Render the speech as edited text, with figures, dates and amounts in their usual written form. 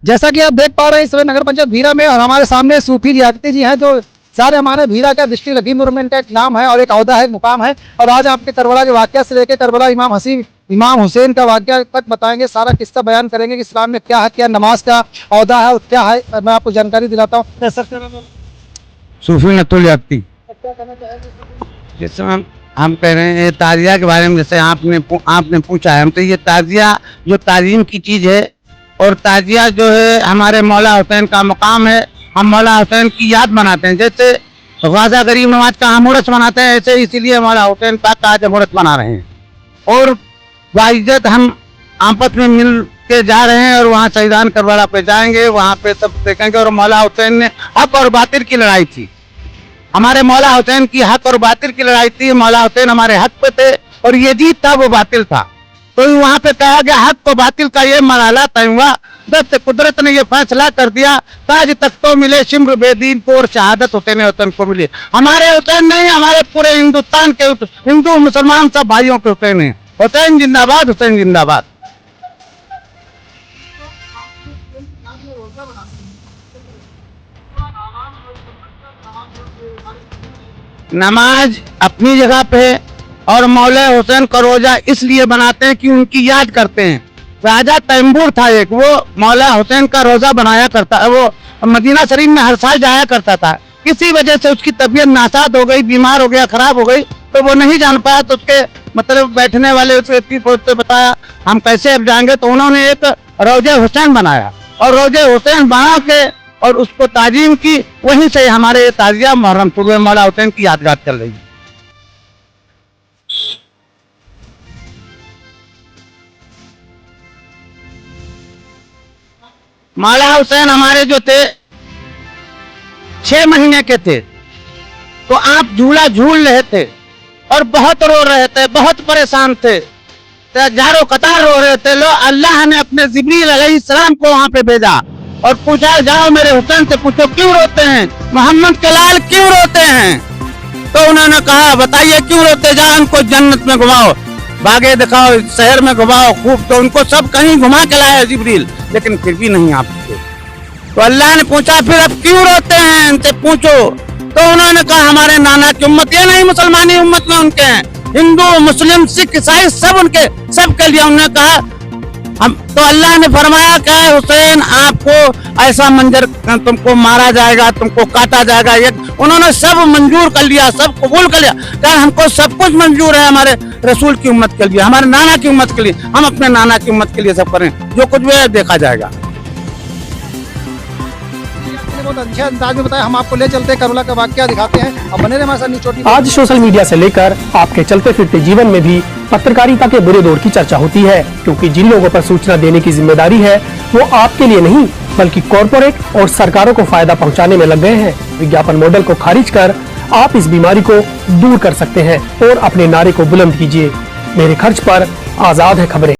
जैसा कि आप देख पा रहे हैं इस समय नगर पंचायत भीरा में, और हमारे सामने सूफी रियासती जी हैं जो सारे हमारे भीरा का डिस्ट्रिक्ट हकीम का एक नाम है और एक औहदा है, मुकाम है। और आज आपके करबला के वाकया से लेकर करबला इमाम हुसैन का वाकया तक बताएंगे, सारा किस्सा बयान करेंगे कि इस्लाम में क्या है, क्या नमाज का औहदा है, क्या है। मैं आपको जानकारी दिलाता हूँ। सूफी नतुल याफ्ती। जैसे हम कह रहे हैं ताजिया के बारे में, जैसे आपने पूछा है, हम तो ये ताजिया जो ताजीम की चीज़ है, और ताजिया जो है हमारे मौला हुसैन का मकाम है। हम मौला हुसैन की याद मनाते हैं, जैसे ग़ाज़ा गरीब नवाज का हम उर्स मनाते हैं, ऐसे इसीलिए मौला हुसैन पाक का आज हम उर्स मना रहे हैं। और बाइज्जत हम आपस में मिल के जा रहे हैं, और वहाँ शहीदान करबला पे जाएंगे, वहाँ पे सब देखेंगे। और मौला हुसैन ने हक और बातिल की लड़ाई थी, हमारे मौला हुसैन की हक और बातिल की लड़ाई थी। मौला हुसैन हमारे हक पे थे और ये जीत था, वो बातिल था। तो वहाँ पे कहा गया हक को बातिल का ये मरहला तय हुआ, जब कुदरत ने ये फैसला कर दिया, ताज तख्तो मिले शिम्र बेदीन को और शहादत हुसैन वतन को मिली। हमारे हुसैन नहीं, हमारे पूरे हिंदुस्तान के हिंदू मुसलमान सब भाइयों के हुसैन है। हुसैन जिंदाबाद, हुसैन जिंदाबाद। नमाज अपनी जगह पे, और मौला हुसैन का रोजा इसलिए बनाते हैं कि उनकी याद करते हैं। राजा तैमूर था एक, वो मौला हुसैन का रोजा बनाया करता, वो मदीना शरीफ में हर साल जाया करता था। किसी वजह से उसकी तबीयत नासाद हो गई, बीमार हो गया, खराब हो गई, तो वो नहीं जान पाया। तो उसके मतलब बैठने वाले उसके बताया हम कैसे अब जाएंगे, तो उन्होंने एक रोजा हुसैन बनाया, और रोजा हुसैन बना के और उसको ताजीम की। वहीं से हमारे ताजिया मुहर्रम शुरू, मौला हुसैन की यादगार चल रही है। मौला हुसैन हमारे जो थे 6 महीने के थे, तो आप झूला झूल रहे थे और बहुत रो रहे थे, बहुत परेशान थे, हजारों कतार रो रहे थे। लो अल्लाह ने अपने जिब्रील अलैहिस्सलाम को वहां पे भेजा और पूछा, जाओ मेरे हुसैन से पूछो क्यों रोते हैं, मोहम्मद के लाल क्यों रोते हैं। तो उन्होंने कहा बताइए क्यों रोते, जाओ उनको जन्नत में घुमाओ, बागे दिखाओ, शहर में घुमाओ खूब। तो उनको सब कहीं घुमा के लाया जिब्रील, लेकिन फिर भी नहीं आप। तो अल्लाह ने पूछा फिर अब क्यों रोते हैं, इनसे पूछो। तो उन्होंने कहा हमारे नाना की उम्मत, ये नहीं मुसलमानी उम्मत में उनके हैं, हिंदू मुस्लिम सिख ईसाई सब उनके, सब के लिए। उन्होंने कहा हम, तो अल्लाह ने फरमाया क्या हुसैन आपको ऐसा मंजर, तुमको मारा जाएगा, तुमको काटा जाएगा। ये उन्होंने सब मंजूर कर लिया, सब कबूल कर लिया, क्या हमको सब कुछ मंजूर है हमारे रसूल की उम्मत के लिए, हमारे नाना की उम्मत के लिए। हम अपने नाना की उम्मत के लिए सब करें, जो कुछ भी है देखा जाएगा। बहुत अच्छे अंदाज में बताया, हम आपको ले चलते हैं करबला का वाकया दिखाते हैं। अब बने रहे हमारे साथ निचोटी। आज सोशल मीडिया से लेकर आपके चलते फिरते जीवन में भी पत्रकारिता के बुरे दौर की चर्चा होती है, क्योंकि जिन लोगों पर सूचना देने की जिम्मेदारी है वो आपके लिए नहीं बल्कि कॉरपोरेट और सरकारों को फायदा पहुंचाने में लग गए हैं। विज्ञापन मॉडल को खारिज कर आप इस बीमारी को दूर कर सकते हैं और अपने नारे को बुलंद कीजिए। मेरे खर्च पर आजाद है खबरें।